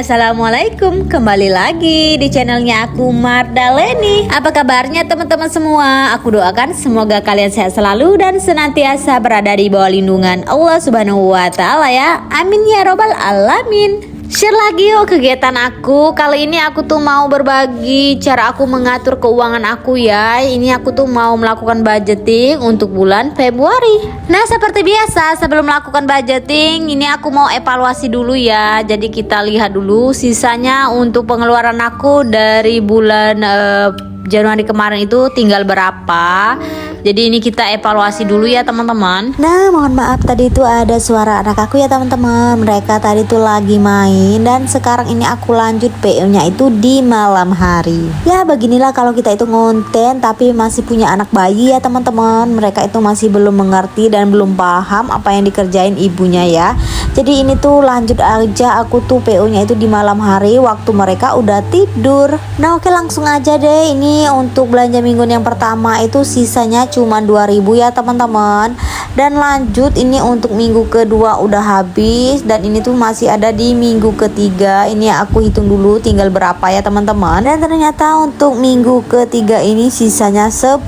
Assalamualaikum. Kembali lagi di channelnya aku Mardaleni. Apa kabarnya teman-teman semua? Aku doakan semoga kalian sehat selalu dan senantiasa berada di bawah lindungan Allah Subhanahu wa Ta'ala ya. Amin ya robbal alamin. Share lagi yuk kegiatan aku. Kali ini aku tuh mau berbagi cara aku mengatur keuangan aku ya. Ini aku tuh mau melakukan budgeting untuk bulan Februari. Nah seperti biasa sebelum melakukan budgeting ini aku mau evaluasi dulu ya. Jadi kita lihat dulu sisanya untuk pengeluaran aku dari bulan Januari kemarin itu tinggal berapa. Jadi ini kita evaluasi dulu ya teman-teman. Nah mohon maaf tadi itu ada suara anak aku ya teman-teman. Mereka tadi itu lagi main dan sekarang ini aku lanjut PO nya itu di malam hari. Ya beginilah kalau kita itu ngonten tapi masih punya anak bayi ya teman-teman. Mereka itu masih belum mengerti dan belum paham apa yang dikerjain ibunya ya. Jadi ini tuh lanjut aja aku tuh PO nya itu di malam hari waktu mereka udah tidur. Nah oke langsung aja deh. Ini untuk belanja mingguan yang pertama itu sisanya cuma 2000 ya teman-teman. Dan lanjut ini untuk minggu kedua udah habis. Dan ini tuh masih ada di minggu ketiga. Ini aku hitung dulu tinggal berapa ya teman-teman. Dan ternyata untuk minggu ketiga ini sisanya 10.000.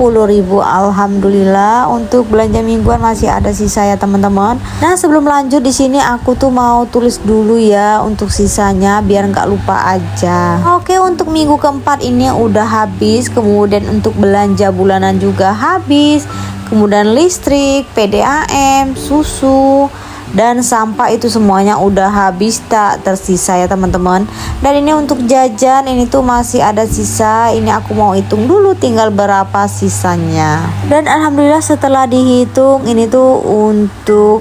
Alhamdulillah untuk belanja mingguan masih ada sisa ya teman-teman. Nah sebelum lanjut di sini aku tuh mau tulis dulu ya untuk sisanya biar nggak lupa aja. Oke untuk minggu keempat ini udah habis. Kemudian untuk belanja bulanan juga habis. Kemudian listrik, PDAM, susu dan sampah itu semuanya udah habis, tak tersisa ya teman-teman. Dan ini untuk jajan ini tuh masih ada sisa. Ini aku mau hitung dulu tinggal berapa sisanya. Dan alhamdulillah setelah dihitung ini tuh untuk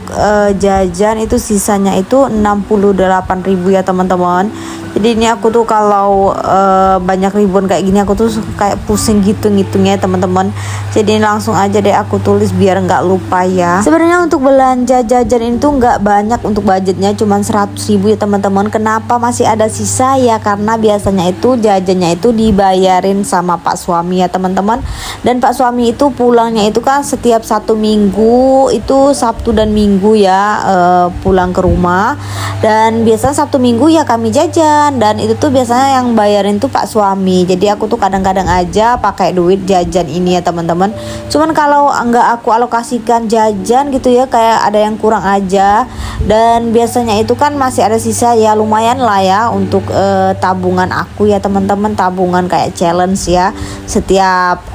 jajan itu sisanya itu 68.000 ya teman-teman. Jadi ini aku tuh kalau banyak ribuan kayak gini aku tuh kayak pusing gitu ngitungnya teman-teman. Jadi langsung aja deh aku tulis biar nggak lupa ya. Sebenarnya untuk belanja jajan ini tuh nggak banyak untuk budgetnya cuma 100.000 ya teman-teman. Kenapa masih ada sisa ya? Karena biasanya itu jajannya itu dibayarin sama pak suami ya teman-teman. Dan pak suami itu pulangnya itu kan setiap 1 minggu itu Sabtu dan Minggu ya pulang ke rumah. Dan biasanya Sabtu Minggu ya kami jajan. Dan itu tuh biasanya yang bayarin tuh pak suami. Jadi aku tuh kadang-kadang aja pakai duit jajan ini ya teman-teman. Cuman kalau nggak aku alokasikan jajan gitu ya kayak ada yang kurang aja. Dan biasanya itu kan masih ada sisa ya lumayan lah ya untuk tabungan aku ya teman-teman. Tabungan kayak challenge ya. Setiap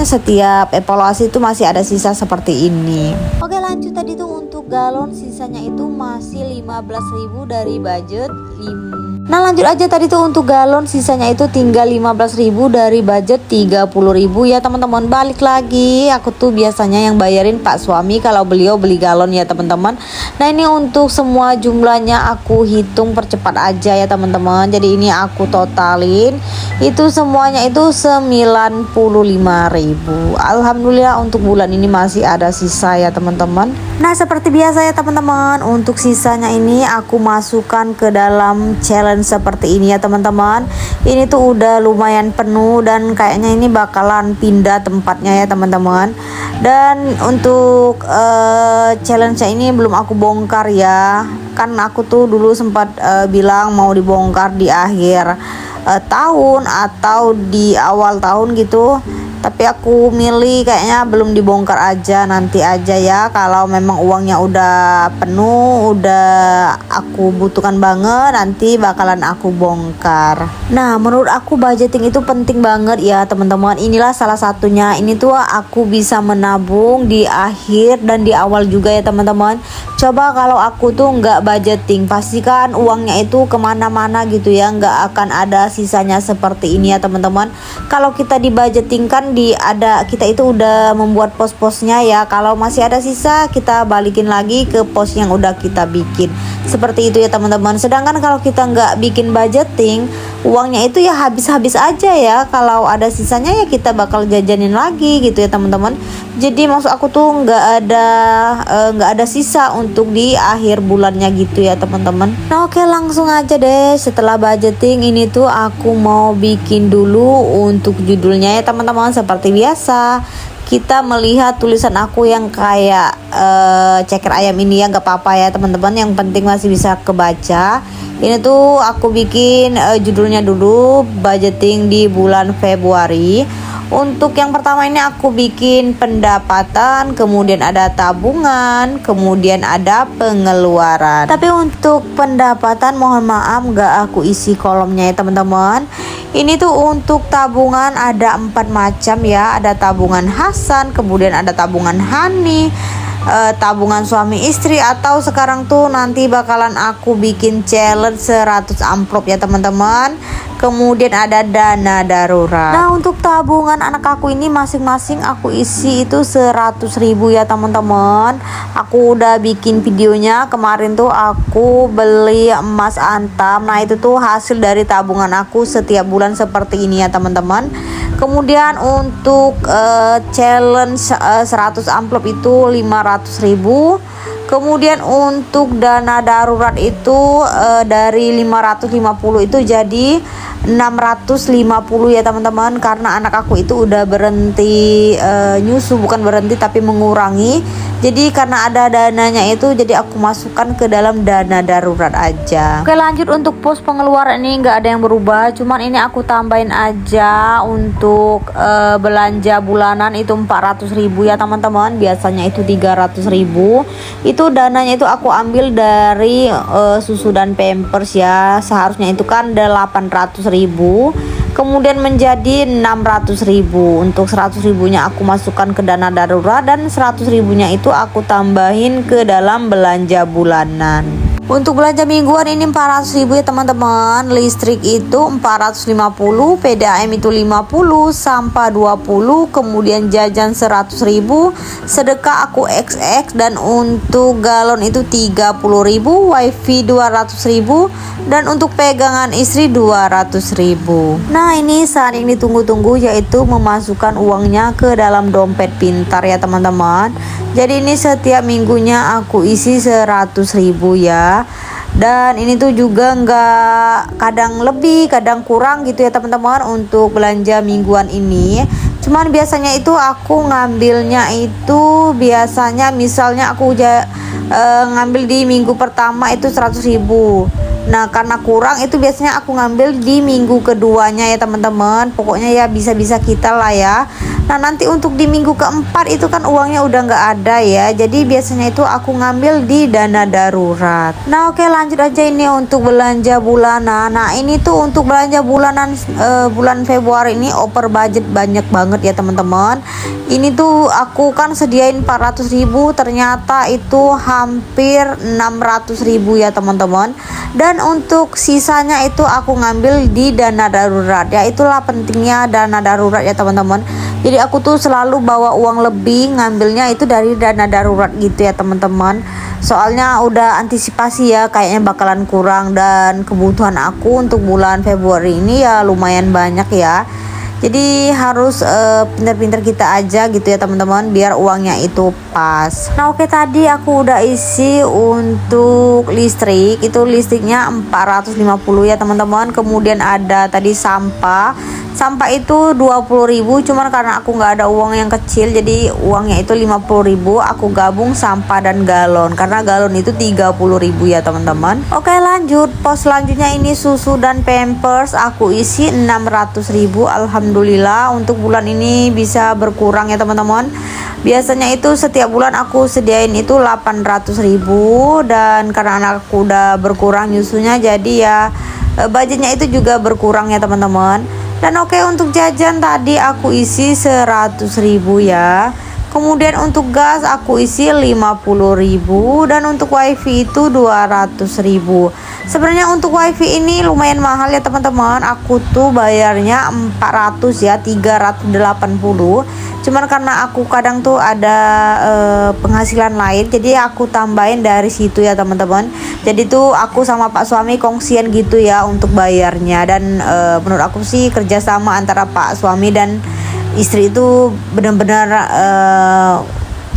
setiap evaluasi itu masih ada sisa seperti ini. Oke lanjut tadi tuh untuk galon sisanya itu masih 15.000 dari budget 5. Nah lanjut aja tadi tuh untuk galon sisanya itu tinggal 15.000 dari budget 30.000 ya teman-teman. Balik lagi aku tuh biasanya yang bayarin pak suami kalau beliau beli galon ya teman-teman. Nah ini untuk semua jumlahnya aku hitung percepat aja ya teman-teman. Jadi ini aku totalin itu semuanya itu 95.000. Alhamdulillah untuk bulan ini masih ada sisa ya teman-teman. Nah seperti biasa ya teman-teman, untuk sisanya ini aku masukkan ke dalam challenge seperti ini ya teman-teman. Ini tuh udah lumayan penuh dan kayaknya ini bakalan pindah tempatnya ya teman-teman. Dan untuk challenge-nya ini belum aku bongkar ya. Kan aku tuh dulu sempat bilang mau dibongkar di akhir tahun atau di awal tahun gitu. Tapi aku milih kayaknya belum dibongkar aja, nanti aja ya. Kalau memang uangnya udah penuh, udah aku butuhkan banget, nanti bakalan aku bongkar. Nah menurut aku budgeting itu penting banget ya teman-teman. Inilah salah satunya. Ini tuh aku bisa menabung di akhir dan di awal juga ya teman-teman. Coba kalau aku tuh nggak budgeting, pastikan uangnya itu kemana-mana gitu ya, nggak akan ada sisanya seperti ini ya teman-teman. Kalau kita di budgeting kan kita itu udah membuat pos-posnya ya. Kalau masih ada sisa kita balikin lagi ke pos yang udah kita bikin. Seperti itu ya teman-teman. Sedangkan kalau kita nggak bikin budgeting, uangnya itu ya habis-habis aja ya. Kalau ada sisanya ya kita bakal jajanin lagi gitu ya teman-teman. Jadi maksud aku tuh nggak ada sisa untuk di akhir bulannya gitu ya teman-teman. Nah oke langsung aja deh. Setelah budgeting ini tuh aku mau bikin dulu untuk judulnya ya teman-teman. Seperti biasa kita melihat tulisan aku yang kayak ceker ayam ini ya, nggak apa-apa ya teman-teman, yang penting masih bisa kebaca. Ini tuh aku bikin judulnya dulu budgeting di bulan Februari. Untuk yang pertama ini aku bikin pendapatan, kemudian ada tabungan, kemudian ada pengeluaran. Tapi untuk pendapatan mohon maaf gak aku isi kolomnya ya teman-teman. Ini tuh untuk tabungan ada 4 macam ya. Ada tabungan Hasan, kemudian ada tabungan Hani, tabungan suami istri, atau sekarang tuh nanti bakalan aku bikin challenge 100 amplop ya teman-teman. Kemudian ada dana darurat. Nah untuk tabungan anak aku ini masing-masing aku isi itu 100.000 ya teman-teman. Aku udah bikin videonya kemarin tuh, aku beli emas antam. Nah itu tuh hasil dari tabungan aku setiap bulan seperti ini ya teman-teman. Kemudian untuk challenge 100 amplop itu 500.000. Kemudian untuk dana darurat itu dari 550 itu jadi 650 ya teman-teman, karena anak aku itu udah berhenti nyusu, bukan berhenti tapi mengurangi. Jadi karena ada dananya itu, jadi aku masukkan ke dalam dana darurat aja. Oke lanjut, untuk pos pengeluaran ini nggak ada yang berubah, cuman ini aku tambahin aja untuk belanja bulanan itu 400.000 ya teman-teman. Biasanya itu 300.000. Itu dananya itu aku ambil dari susu dan pampers ya. Seharusnya itu kan 800.000, kemudian menjadi 600.000. Untuk 100.000 nya aku masukkan ke dana darurat, dan 100.000 nya itu aku tambahin ke dalam belanja bulanan. Untuk belanja mingguan ini 400.000 ya teman-teman. Listrik itu 450, PDAM itu 50, sampah 20, kemudian jajan 100.000, sedekah aku XX, dan untuk galon itu 30.000, wifi 200.000, dan untuk pegangan istri 200.000. Nah ini saat yang ditunggu-tunggu, yaitu memasukkan uangnya ke dalam dompet pintar ya teman-teman. Jadi ini setiap minggunya aku isi 100.000 ya. Dan ini tuh juga nggak, kadang lebih kadang kurang gitu ya teman-teman untuk belanja mingguan ini. Cuman biasanya itu aku ngambilnya itu, biasanya misalnya aku ngambil di minggu pertama itu 100.000. Nah karena kurang itu biasanya aku ngambil di minggu keduanya ya teman-teman. Pokoknya ya bisa-bisa kita lah ya. Nah nanti untuk di minggu keempat itu kan uangnya udah nggak ada ya. Jadi biasanya itu aku ngambil di dana darurat. Nah oke lanjut aja ini untuk belanja bulanan. Nah ini tuh untuk belanja bulanan bulan Februari ini over budget banyak banget ya teman-teman. Ini tuh aku kan sediain 400.000, ternyata itu hampir 600.000 ya teman-teman. Dan untuk sisanya itu aku ngambil di dana darurat. Ya itulah pentingnya dana darurat ya teman-teman. Jadi aku tuh selalu bawa uang lebih, ngambilnya itu dari dana darurat gitu ya teman-teman. Soalnya udah antisipasi ya, kayaknya bakalan kurang, dan kebutuhan aku untuk bulan Februari ini ya lumayan banyak ya. Jadi harus pintar-pintar kita aja gitu ya teman-teman, biar uangnya itu pas. Nah oke, tadi aku udah isi untuk listrik, itu listriknya 450 ya teman-teman. Kemudian ada tadi sampah itu 20.000, cuman karena aku nggak ada uang yang kecil, jadi uangnya itu 50.000. Aku gabung sampah dan galon, karena galon itu 30.000 ya teman-teman. Oke lanjut, pos selanjutnya ini susu dan pampers, aku isi 600.000. Alhamdulillah untuk bulan ini bisa berkurang ya teman-teman. Biasanya itu setiap bulan aku sediain itu 800.000, dan karena anakku udah berkurang nyusunya, jadi ya budgetnya itu juga berkurang ya teman-teman. Dan oke, untuk jajan tadi aku isi 100.000 ya. Kemudian untuk gas aku isi 50.000, dan untuk wifi itu 200.000. Sebenarnya untuk wifi ini lumayan mahal ya teman-teman. Aku tuh bayarnya 400 ya, 380. Cuman karena aku kadang tuh ada penghasilan lain, jadi aku tambahin dari situ ya teman-teman. Jadi tuh aku sama Pak suami kongsian gitu ya untuk bayarnya. Dan menurut aku sih kerjasama antara Pak suami dan istri itu benar-benar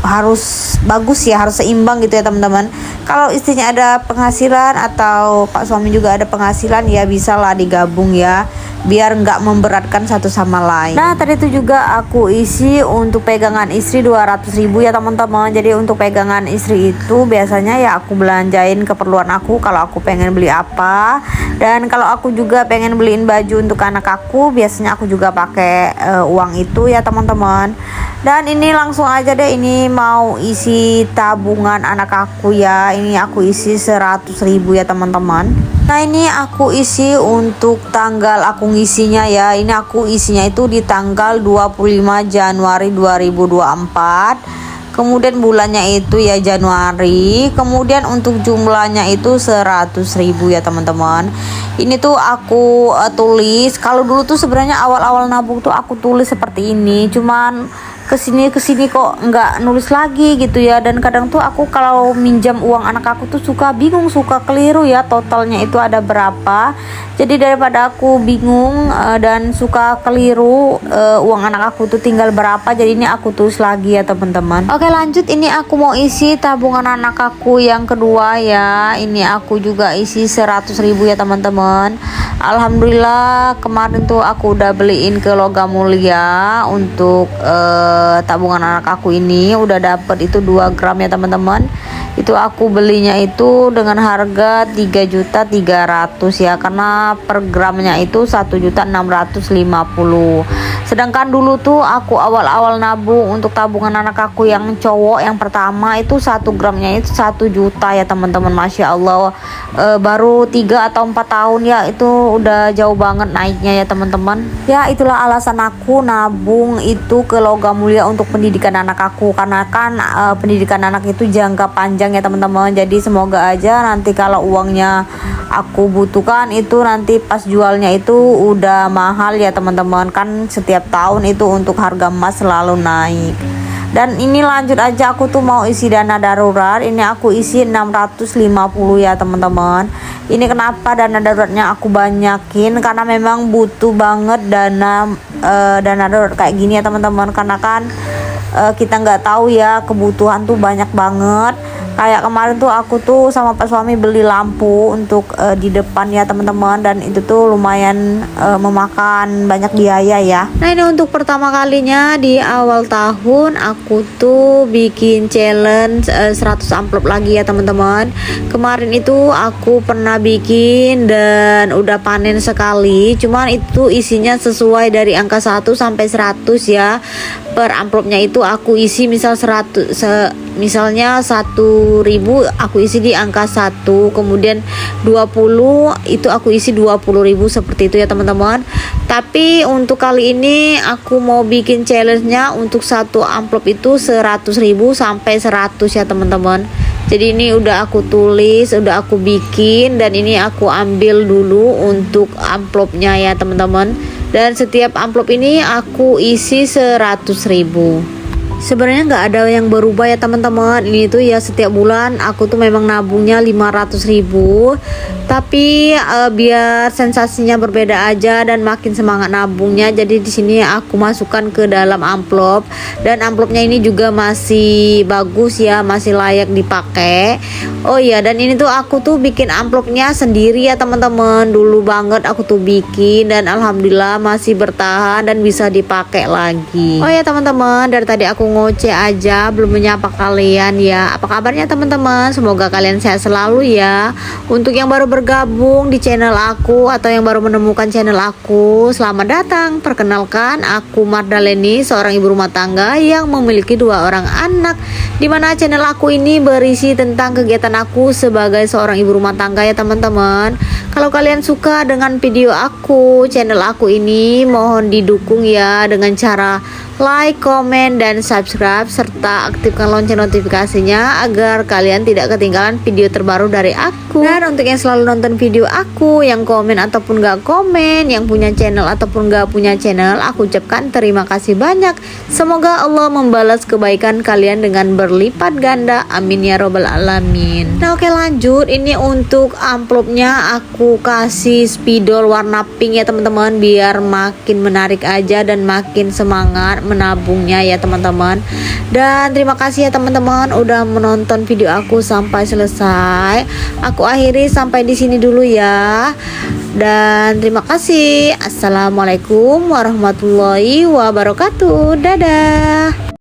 harus bagus ya, harus seimbang gitu ya teman-teman. Kalau istrinya ada penghasilan atau Pak suami juga ada penghasilan, ya bisa lah digabung ya. biar nggak memberatkan satu sama lain. Nah tadi itu juga aku isi untuk pegangan istri 200.000 ya teman-teman. Jadi untuk pegangan istri itu biasanya ya aku belanjain keperluan aku kalau aku pengen beli apa, dan kalau aku juga pengen beliin baju untuk anak aku biasanya aku juga pakai uang itu ya teman-teman. Dan ini langsung aja deh, ini mau isi tabungan anak aku ya. Ini aku isi 100.000 ya teman-teman. Nah ini aku isi untuk tanggal aku ngisinya ya. Ini aku isinya itu di tanggal 25 Januari 2024. Kemudian bulannya itu ya Januari. Kemudian untuk jumlahnya itu 100.000 ya teman-teman. Ini tuh aku tulis. Kalau dulu tuh sebenarnya awal-awal nabung tuh aku tulis seperti ini. Cuman kesini kok nggak nulis lagi gitu ya. Dan kadang tuh aku kalau minjam uang anak aku tuh suka bingung, suka keliru ya totalnya itu ada berapa. Jadi daripada aku bingung dan suka keliru uang anak aku tuh tinggal berapa, jadi ini aku tulis lagi ya teman-teman. Oke lanjut, ini aku mau isi tabungan anak aku yang kedua ya. Ini aku juga isi 100.000 ya teman-teman. Alhamdulillah kemarin tuh aku udah beliin ke Logam Mulia untuk tabungan anak aku ini. Udah dapet itu 2 gram ya teman-teman. Itu aku belinya itu dengan harga 3.300.000 ya, karena per gramnya itu 1.650.000. Sedangkan dulu tuh aku awal-awal nabung untuk tabungan anak aku yang cowok yang pertama itu 1 gramnya itu 1 juta ya teman-teman. Masya Allah, baru 3 atau 4 tahun ya itu udah jauh banget naiknya ya teman-teman. Ya itulah alasan aku nabung itu ke Logam Mulia untuk pendidikan anak aku, karena kan pendidikan anak itu jangka panjang ya teman-teman. Jadi semoga aja nanti kalau uangnya aku butuhkan itu nanti pas jualnya itu udah mahal ya teman-teman. Kan setiap tahun itu untuk harga emas selalu naik. Dan ini lanjut aja, aku tuh mau isi dana darurat. Ini aku isi 650 ya teman-teman. Ini kenapa dana daruratnya aku banyakin, karena memang butuh banget dana darurat kayak gini ya teman-teman. Karena kan kita nggak tahu ya, kebutuhan tuh banyak banget. Kayak kemarin tuh aku tuh sama Pak suami beli lampu untuk di depan ya teman-teman, dan itu tuh lumayan memakan banyak biaya ya. Nah ini untuk pertama kalinya di awal tahun aku tuh bikin challenge 100 amplop lagi ya teman-teman. Kemarin itu aku pernah bikin dan udah panen sekali, cuman itu isinya sesuai dari angka 1 sampai 100 ya. Per amplopnya itu aku isi misal 100 misalnya 1.000 aku isi di angka 1, kemudian 20 itu aku isi 20.000 seperti itu ya teman-teman. Tapi untuk kali ini aku mau bikin challenge-nya untuk 1 amplop itu 100.000 sampai 100 ya teman-teman. Jadi ini udah aku tulis, udah aku bikin, dan ini aku ambil dulu untuk amplopnya ya teman-teman. Dan setiap amplop ini aku isi 100.000. Sebenarnya nggak ada yang berubah ya teman-teman. Ini tuh ya setiap bulan aku tuh memang nabungnya 500.000, tapi biar sensasinya berbeda aja dan makin semangat nabungnya, jadi di sini aku masukkan ke dalam amplop. Dan amplopnya ini juga masih bagus ya, masih layak dipakai. Oh iya, dan ini tuh aku tuh bikin amplopnya sendiri ya teman-teman. Dulu banget aku tuh bikin, dan alhamdulillah masih bertahan dan bisa dipakai lagi. Oh ya teman-teman, dari tadi aku ngoceh aja, belum menyapa kalian ya. Apa kabarnya teman-teman? Semoga kalian sehat selalu ya. Untuk yang baru bergabung di channel aku atau yang baru menemukan channel aku, selamat datang. Perkenalkan, aku Mardaleni, seorang ibu rumah tangga yang memiliki 2 orang anak, dimana channel aku ini berisi tentang kegiatan aku sebagai seorang ibu rumah tangga ya teman-teman. Kalau kalian suka dengan video aku, channel aku ini, mohon didukung ya dengan cara like, komen, dan subscribe, serta aktifkan lonceng notifikasinya agar kalian tidak ketinggalan video terbaru dari aku. Dan untuk yang selalu nonton video aku, yang komen ataupun gak komen, yang punya channel ataupun gak punya channel, aku ucapkan terima kasih banyak. Semoga Allah membalas kebaikan kalian dengan berlipat ganda, amin ya robbal alamin. Nah oke lanjut, ini untuk amplopnya aku kasih spidol warna pink ya teman-teman, biar makin menarik aja dan makin semangat menabungnya ya teman-teman. Dan terima kasih ya teman-teman udah menonton video aku sampai selesai. Aku akhiri sampai di sini dulu ya. Dan terima kasih. Assalamualaikum warahmatullahi wabarakatuh. Dadah.